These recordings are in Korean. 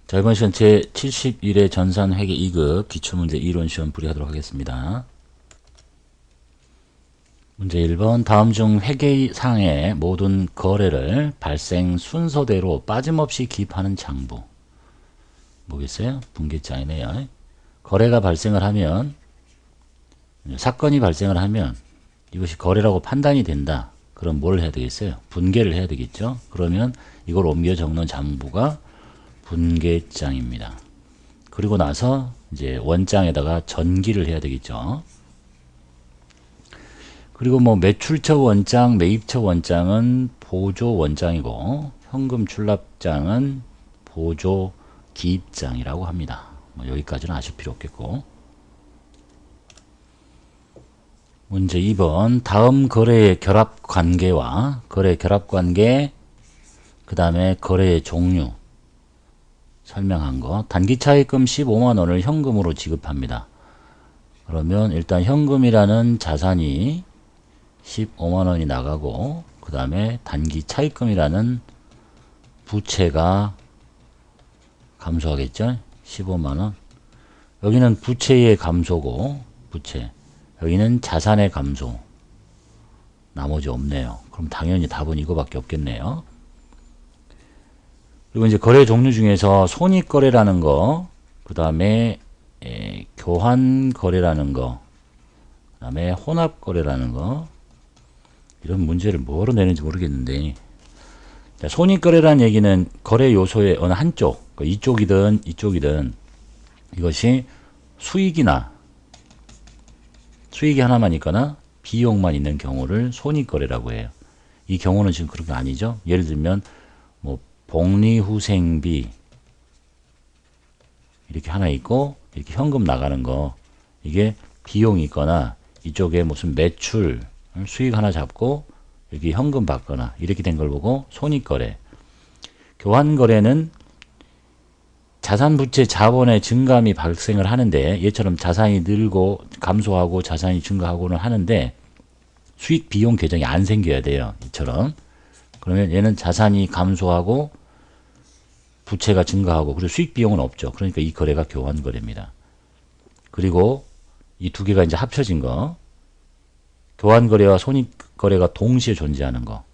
자, 이번 시간 제71회 전산회계 2급 기출문제 이론 시험 풀이하도록 하겠습니다. 문제 1번 다음 중 회계상의 모든 거래를 발생 순서대로 빠짐없이 기입하는 장부. 뭐겠어요? 분계장이네요. 거래가 발생을 하면, 사건이 발생을 하면 이것이 거래라고 판단이 된다. 그럼 뭘 해야 되겠어요? 분계를 해야 되겠죠? 그러면 이걸 옮겨 적는 장부가 분계장입니다. 그리고 나서 이제 원장에다가 전기를 해야 되겠죠. 그리고 뭐 매출처 원장, 매입처 원장은 보조 원장이고 현금 출납장은 보조 기입장이라고 합니다. 뭐 여기까지는 아실 필요 없겠고. 문제 2번 다음 거래의 결합 관계와 거래 결합 관계 그 다음에 거래의 종류 설명한 거. 단기 차입금 15만 원을 현금으로 지급합니다. 그러면 일단 현금이라는 자산이 15만 원이 나가고 그 다음에 단기 차입금이라는 부채가 감소하겠죠. 15만 원. 여기는 부채의 감소고 부채. 여기는 자산의 감소. 나머지 없네요. 그럼 당연히 답은 이거밖에 없겠네요. 그리고 이제 거래 종류 중에서 손익거래라는 거, 그 다음에 교환거래라는 거, 그 다음에 혼합거래라는 거, 이런 문제를 뭐로 내는지 모르겠는데, 자, 손익거래라는 얘기는 거래 요소의 어느 한쪽, 이쪽이든 이쪽이든 이것이 수익이 하나만 있거나 비용만 있는 경우를 손익거래라고 해요. 이 경우는 지금 그런 게 아니죠. 예를 들면 뭐 복리후생비 이렇게 하나 있고 이렇게 현금 나가는 거, 이게 비용이 있거나 이쪽에 무슨 매출 수익 하나 잡고 이렇게 현금 받거나 이렇게 된 걸 보고 손익거래. 교환거래는 자산부채 자본의 증감이 발생을 하는데, 얘처럼 자산이 늘고 감소하고 자산이 증가하고는 하는데 수익 비용 계정이 안 생겨야 돼요. 이처럼. 그러면 얘는 자산이 감소하고 부채가 증가하고 그리고 수익 비용은 없죠. 그러니까 이 거래가 교환거래입니다. 그리고 이 두 개가 이제 합쳐진 거, 교환거래와 손익거래가 동시에 존재하는 거,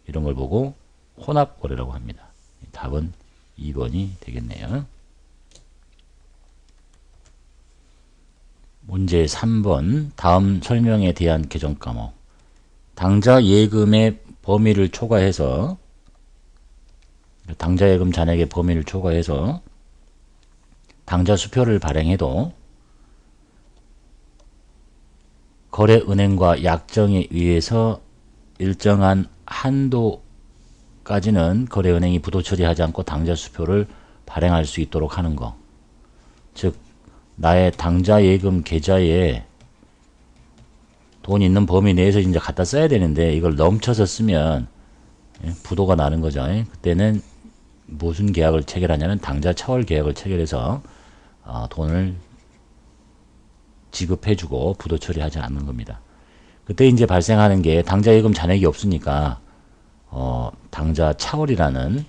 이런 걸 보고 혼합거래라고 합니다. 답은 2번이 되겠네요. 문제 3번 다음 설명에 대한 개정 과목. 당좌 예금의 범위를 초과해서, 당좌 예금 잔액의 범위를 초과해서 당좌 수표를 발행해도 거래은행과 약정에 의해서 일정한 한도까지는 거래은행이 부도 처리하지 않고 당좌 수표를 발행할 수 있도록 하는 거. 즉 나의 당좌 예금 계좌에 돈 있는 범위 내에서 이제 갖다 써야 되는데 이걸 넘쳐서 쓰면 부도가 나는 거죠. 그때는 무슨 계약을 체결하냐면 당좌 차월 계약을 체결해서 돈을 지급해주고 부도 처리하지 않는 겁니다. 그때 이제 발생하는 게 당좌 예금 잔액이 없으니까 당좌 차월이라는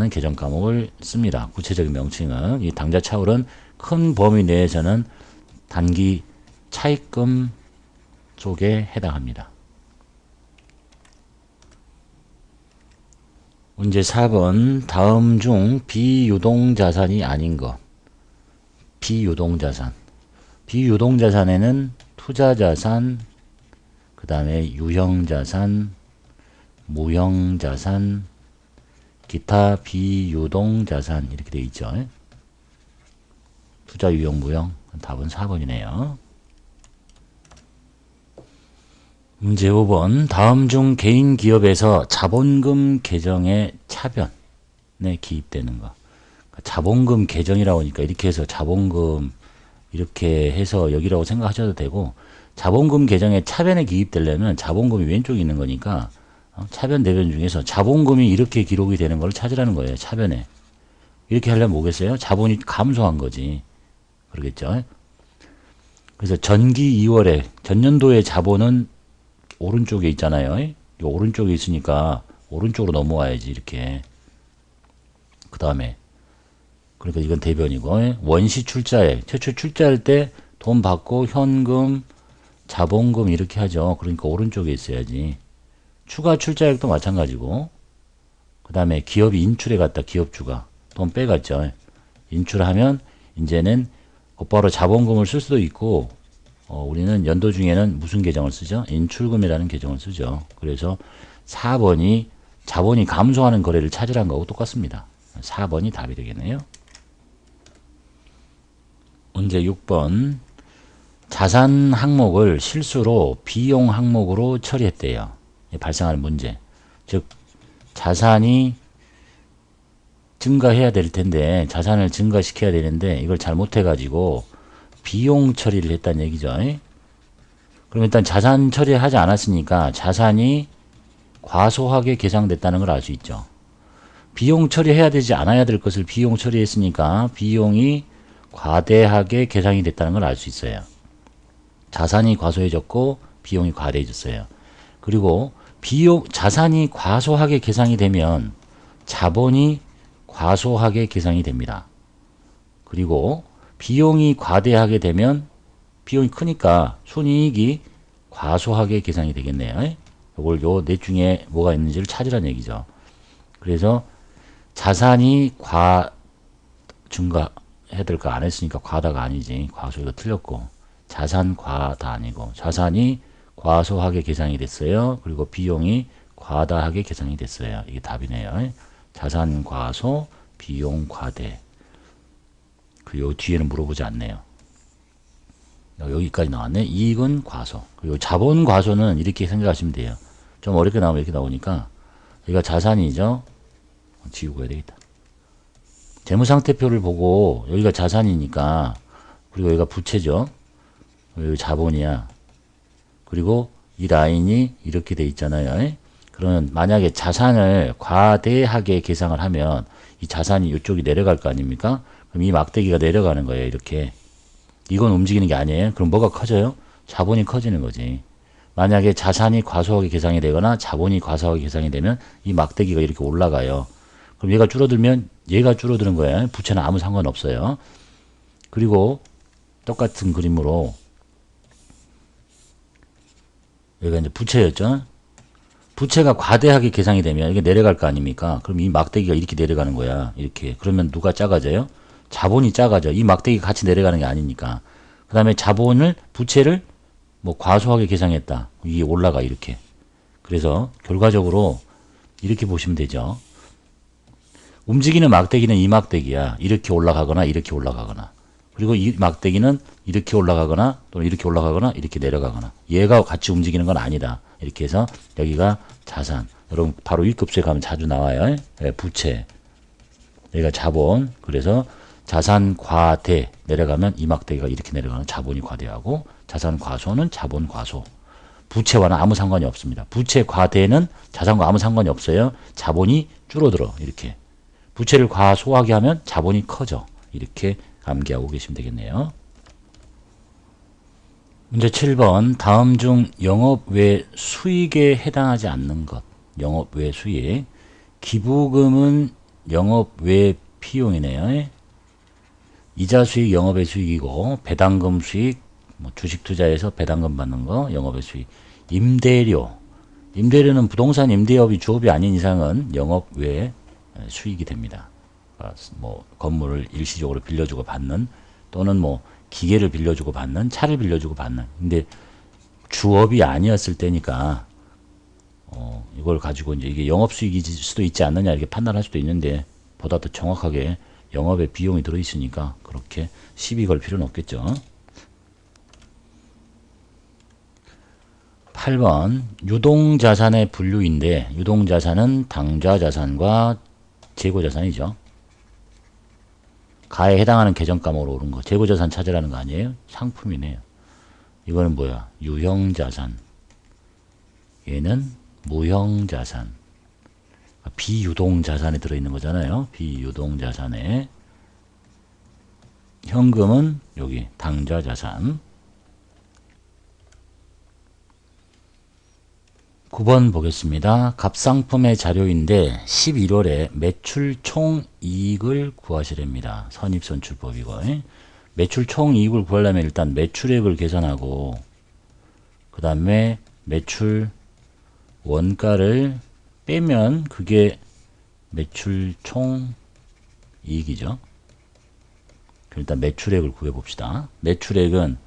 개정 과목을 씁니다. 구체적인 명칭은 이 당좌 차월은 큰 범위 내에서는 단기 차입금 쪽에 해당합니다. 문제 4번 다음 중 비유동자산이 아닌 것. 비유동자산. 비유동자산에는 투자자산, 그 다음에 유형자산, 무형자산, 기타 비유동자산 이렇게 되어 있죠. 투자, 유형, 무형. 답은 4번이네요. 문제 5번 다음 중 개인 기업에서 자본금 계정의 차변에 기입되는 거. 자본금 계정이라고 하니까 이렇게 해서 자본금 이렇게 해서 여기라고 생각하셔도 되고, 자본금 계정에 차변에 기입되려면 자본금이 왼쪽에 있는 거니까 차변 대변 중에서 자본금이 이렇게 기록이 되는 걸 찾으라는 거예요. 차변에. 이렇게 하려면 뭐겠어요? 자본이 감소한 거지. 그러겠죠? 그래서 전기 2월에 전년도의 자본은 오른쪽에 있잖아요. 이 오른쪽에 있으니까 오른쪽으로 넘어와야지. 이렇게 다음에 그러니까 이건 대변이고 원시 출자액 최초 출자할 때 돈 받고 현금 자본금 이렇게 하죠. 그러니까 오른쪽에 있어야지. 추가 출자액도 마찬가지고 그 다음에 기업이 인출해 갔다. 기업주가 돈 빼갔죠. 인출하면 이제는 곧바로 자본금을 쓸 수도 있고 우리는 연도 중에는 무슨 계정을 쓰죠? 인출금이라는 계정을 쓰죠. 그래서 4번이 자본이 감소하는 거래를 찾으라는 거하고 똑같습니다. 4번이 답이 되겠네요. 문제 6번 자산 항목을 실수로 비용 항목으로 처리했대요. 발생하는 문제. 즉 자산이 증가해야 될 텐데 자산을 증가시켜야 되는데 이걸 잘못해가지고 비용 처리를 했다는 얘기죠. 그럼 일단 자산 처리하지 않았으니까 자산이 과소하게 계상됐다는 걸 알 수 있죠. 비용 처리해야 되지 않아야 될 것을 비용 처리했으니까 비용이 과대하게 계상이 됐다는 걸 알 수 있어요. 자산이 과소해졌고 비용이 과대해졌어요. 그리고 자산이 과소하게 계상이 되면 자본이 과소하게 계상이 됩니다. 그리고 비용이 과대하게 되면 비용이 크니까 순이익이 과소하게 계상이 되겠네요. 이걸 요 넷 중에 뭐가 있는지를 찾으라는 얘기죠. 그래서 자산이 증가해야 될 거 안 했으니까 과다가 아니지. 과소가 틀렸고 자산 과다 아니고 자산이 과소하게 계상이 됐어요. 그리고 비용이 과다하게 계상이 됐어요. 이게 답이네요. 자산 과소, 비용 과대. 요 뒤에는 물어보지 않네요. 여기까지 나왔네. 이익은 과소. 그리고 자본 과소는 이렇게 생각하시면 돼요. 좀 어렵게 나오면 이렇게 나오니까 여기가 자산이죠. 지우고 해야 되겠다. 재무상태표를 보고 여기가 자산이니까 그리고 여기가 부채죠. 여기 자본이야. 그리고 이 라인이 이렇게 돼 있잖아요. 그러면 만약에 자산을 과대하게 계상을 하면 이 자산이 이쪽이 내려갈 거 아닙니까? 그럼 이 막대기가 내려가는 거예요. 이렇게. 이건 움직이는 게 아니에요. 그럼 뭐가 커져요? 자본이 커지는 거지. 만약에 자산이 과소하게 계상이 되거나 자본이 과소하게 계상이 되면 이 막대기가 이렇게 올라가요. 그럼 얘가 줄어들면 얘가 줄어드는 거예요. 부채는 아무 상관없어요. 그리고 똑같은 그림으로 여기가 이제 부채였죠. 부채가 과대하게 계상이 되면 이게 내려갈 거 아닙니까? 그럼 이 막대기가 이렇게 내려가는 거야. 이렇게. 그러면 누가 작아져요? 자본이 작아져. 이 막대기가 같이 내려가는 게 아니니까. 그 다음에 부채를 뭐 과소하게 계상했다. 이게 올라가 이렇게. 그래서 결과적으로 이렇게 보시면 되죠. 움직이는 막대기는 이 막대기야. 이렇게 올라가거나 이렇게 올라가거나. 그리고 이 막대기는 이렇게 올라가거나 또는 이렇게 올라가거나 이렇게 내려가거나. 얘가 같이 움직이는 건 아니다. 이렇게 해서 여기가 자산. 여러분 바로 1급수에 가면 자주 나와요. 부채. 여기가 자본. 그래서 자산 과대 내려가면 이 막대기가 이렇게 내려가는 자본이 과대하고 자산 과소는 자본 과소. 부채와는 아무 상관이 없습니다. 부채 과대는 자산과 아무 상관이 없어요. 자본이 줄어들어. 이렇게. 부채를 과소하게 하면 자본이 커져. 이렇게 암기하고 계시면 되겠네요. 문제 7번 다음 중 영업 외 수익에 해당하지 않는 것. 영업 외 수익. 기부금은 영업 외 비용이네요. 이자 수익 영업의 수익이고 배당금 수익 주식 투자해서 배당금 받는 거 영업의 수익. 임대료는 부동산 임대업이 주업이 아닌 이상은 영업 외 수익이 됩니다. 뭐 건물을 일시적으로 빌려주고 받는 또는 뭐 기계를 빌려주고 받는 차를 빌려주고 받는 근데 주업이 아니었을 때니까 이걸 가지고 이제 이게 영업수익일 수도 있지 않느냐 이렇게 판단할 수도 있는데 보다 더 정확하게 영업에 비용이 들어있으니까 그렇게 시비 걸 필요는 없겠죠. 8번 유동자산의 분류인데 유동자산은 당좌자산과 재고자산이죠. 가에 해당하는 계정과목으로 오른 거. 재고자산 찾으라는 거 아니에요? 상품이네요. 이거는 뭐야? 유형자산. 얘는 무형자산. 비유동자산에 들어있는 거잖아요. 비유동자산에. 현금은 여기 당좌자산. 9번 보겠습니다. 갑상품의 자료인데 11월에 매출 총이익을 구하시랍니다. 선입선출법이고, 매출 총이익을 구하려면 일단 매출액을 계산하고 그 다음에 매출 원가를 빼면 그게 매출 총이익이죠. 일단 매출액을 구해봅시다. 매출액은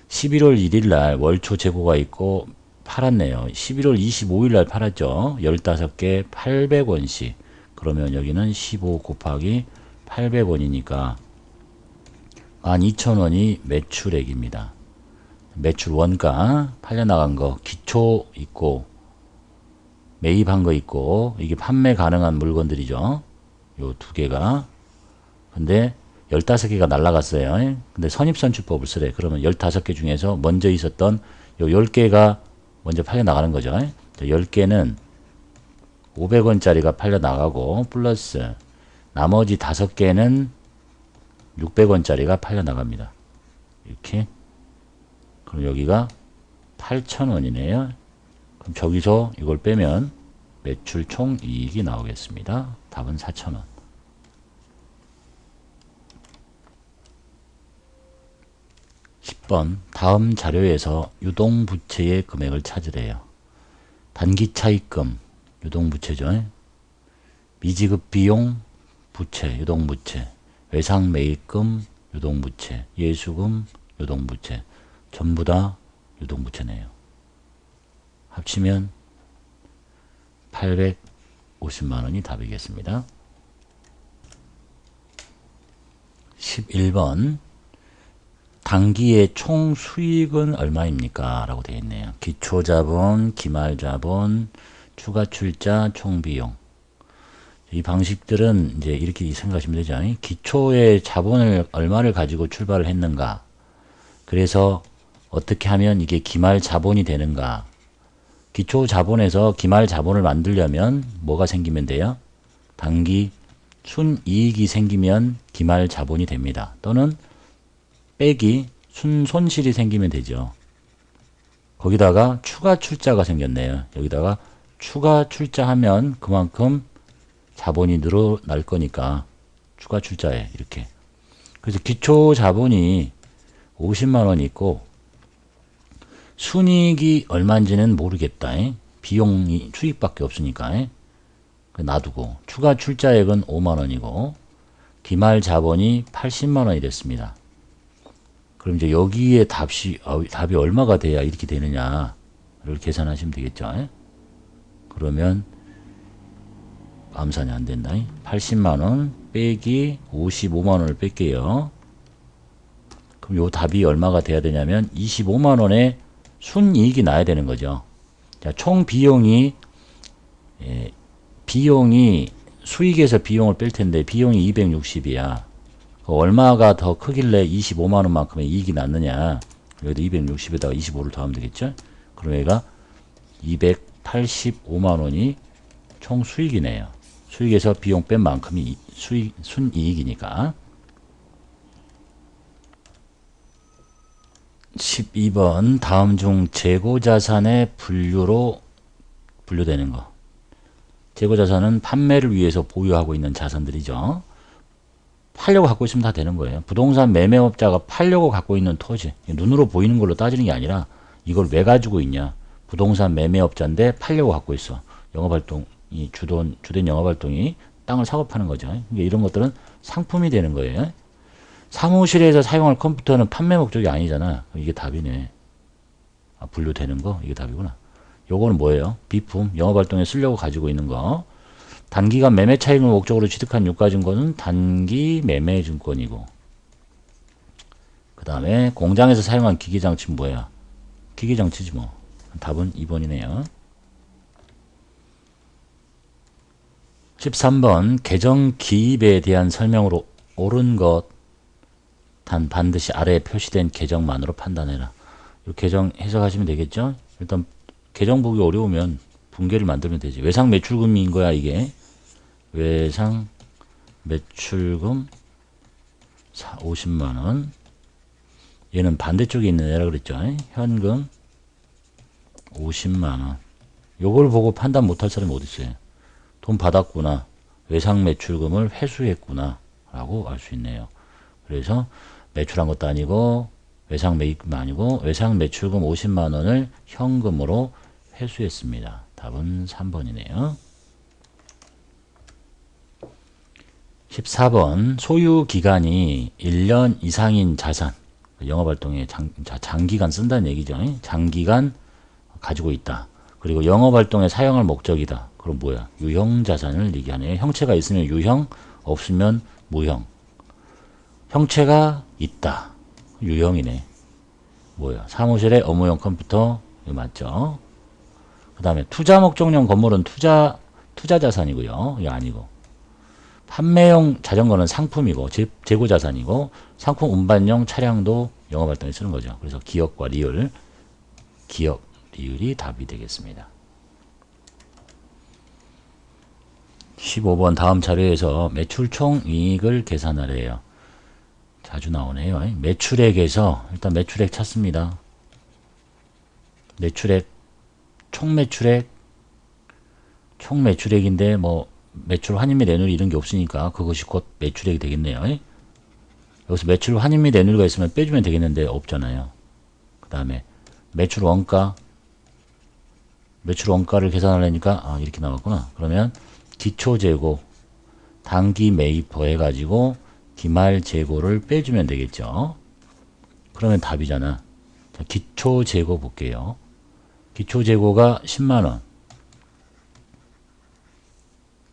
11월 1일 날 월초 재고가 있고 팔았네요. 11월 25일 날 팔았죠. 15개 800원씩. 그러면 여기는 15 곱하기 800원이니까 12,000원이 매출액입니다. 매출 원가 팔려나간 거 기초 있고 매입한 거 있고 이게 판매 가능한 물건들이죠. 요 두 개가. 근데 15개가 날라갔어요. 근데 선입선출법을 쓰래. 그러면 15개 중에서 먼저 있었던 요 10개가 먼저 팔려나가는 거죠. 10개는 500원짜리가 팔려나가고 플러스 나머지 5개는 600원짜리가 팔려나갑니다. 이렇게. 그럼 여기가 8,000원이네요. 그럼 저기서 이걸 빼면 매출 총이익이 나오겠습니다. 답은 4,000원. 10번 다음 자료에서 유동부채의 금액을 찾으래요. 단기차입금 유동부채죠. 미지급비용 부채 유동부채, 외상매입금 유동부채, 예수금 유동부채, 전부 다 유동부채네요. 합치면 850만원이 답이겠습니다. 11번 단기의 총 수익은 얼마입니까? 라고 되어 있네요. 기초자본, 기말자본, 추가출자, 총비용. 이 방식들은 이제 이렇게 생각하시면 되죠. 기초의 자본을 얼마를 가지고 출발을 했는가? 그래서 어떻게 하면 이게 기말자본이 되는가? 기초 자본에서 기말자본을 만들려면 뭐가 생기면 돼요? 단기 순이익이 생기면 기말자본이 됩니다. 또는 빼기 순손실이 생기면 되죠. 거기다가 추가 출자가 생겼네요. 여기다가 추가 출자하면 그만큼 자본이 늘어날 거니까 추가 출자에 이렇게. 그래서 기초 자본이 50만원이 있고 순이익이 얼마인지는 모르겠다. 비용이 수익밖에 없으니까 놔두고 추가 출자액은 5만원이고 기말 자본이 80만원이 됐습니다. 그럼 이제 여기에 답이 얼마가 돼야 이렇게 되느냐를 계산하시면 되겠죠. 그러면 암산이 안 된다. 80만원 빼기 55만원을 뺄게요. 그럼 요 답이 얼마가 돼야 되냐면 25만원의 순이익이 나야 되는 거죠. 자, 총 비용이 수익에서 비용을 뺄 텐데 비용이 260이야. 얼마가 더 크길래 25만원만큼의 이익이 났느냐. 여기도 260에다가 25를 더하면 되겠죠. 그럼 얘가 285만원이 총 수익이네요. 수익에서 비용 뺀 만큼이 순이익이니까. 12번 다음 중 재고자산의 분류되는 거. 재고자산은 판매를 위해서 보유하고 있는 자산들이죠. 팔려고 갖고 있으면 다 되는 거예요. 부동산 매매업자가 팔려고 갖고 있는 토지, 눈으로 보이는 걸로 따지는 게 아니라 이걸 왜 가지고 있냐. 부동산 매매업자인데 팔려고 갖고 있어. 영업활동이 주된 영업활동이 땅을 사고 파는 거죠. 그러니까 이런 것들은 상품이 되는 거예요. 사무실에서 사용할 컴퓨터는 판매 목적이 아니잖아. 이게 답이네. 분류되는 거 이게 답이구나. 요거는 뭐예요? 비품, 영업활동에 쓰려고 가지고 있는 거. 단기간 매매 차익을 목적으로 취득한 유가증권은 단기 매매 증권이고, 그 다음에 공장에서 사용한 기계장치는 뭐야? 기계장치지 뭐. 답은 2번이네요. 13번 계정 기입에 대한 설명으로 옳은 것 단 반드시 아래에 표시된 계정만으로 판단해라. 이 계정 해석하시면 되겠죠? 일단 계정 보기 어려우면 분계를 만들면 되지. 외상 매출금인 거야 이게. 외상 매출금 50만원. 얘는 반대쪽에 있는 애라 그랬죠. 현금 50만원. 요걸 보고 판단 못할 사람이 어디 있어요? 돈 받았구나. 외상 매출금을 회수했구나. 라고 알 수 있네요. 그래서 매출한 것도 아니고 외상 매입금 아니고 외상 매출금 50만 원을 현금으로 회수했습니다. 답은 3번이네요. 14번 소유 기간이 1년 이상인 자산 영업활동에 장기간 쓴다는 얘기죠. 장기간 가지고 있다. 그리고 영업활동에 사용할 목적이다. 그럼 뭐야? 유형자산을 얘기하네요. 형체가 있으면 유형, 없으면 무형. 형체가 있다. 유형이네. 뭐야? 사무실에 업무용 컴퓨터. 이거 맞죠? 그 다음에 투자 목적용 건물은 투자 자산이고요. 이거 아니고. 판매용 자전거는 상품이고 재고 자산이고 상품 운반용 차량도 영업활동에 쓰는 거죠. 그래서 기업과 리을, 기업, 리을이 답이 되겠습니다. 15번 다음 자료에서 매출 총이익을 계산하래요. 자주 나오네요. 매출액에서 일단 매출액 찾습니다. 매출액, 총매출액인데 뭐 매출 환입 및 내누리 이런 게 없으니까 그것이 곧 매출액이 되겠네요. 여기서 매출 환입 및 내누리가 있으면 빼주면 되겠는데 없잖아요. 그 다음에 매출 원가를 계산하려니까 이렇게 나왔구나. 그러면 기초재고 단기 매입 더해가지고 기말 재고를 빼주면 되겠죠. 그러면 답이잖아. 자, 기초재고 볼게요. 기초재고가 10만원.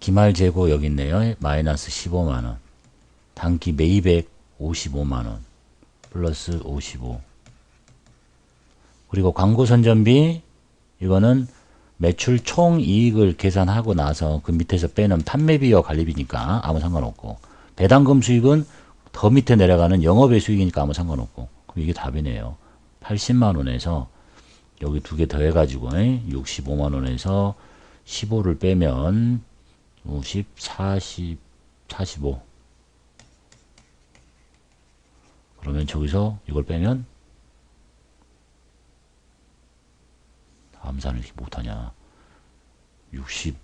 기말 재고 여기 있네요. 마이너스 15만원. 단기 매입액 55만원. 플러스 55. 그리고 광고 선전비 이거는 매출 총이익을 계산하고 나서 그 밑에서 빼는 판매비와 관리비니까 아무 상관없고 배당금 수익은 더 밑에 내려가는 영업의 수익이니까 아무 상관없고 그럼 이게 답이네요. 80만원에서 여기 두 개 더해가지고 65만원에서 15를 빼면 50, 40, 45 그러면 저기서 이걸 빼면 암산을 이렇게 못하냐 65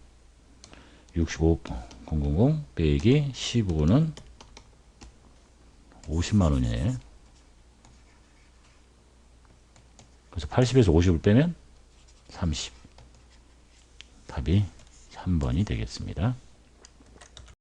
000 빼기 15는 50만원이네. 그래서 80에서 50을 빼면 30 답이 3번이 되겠습니다.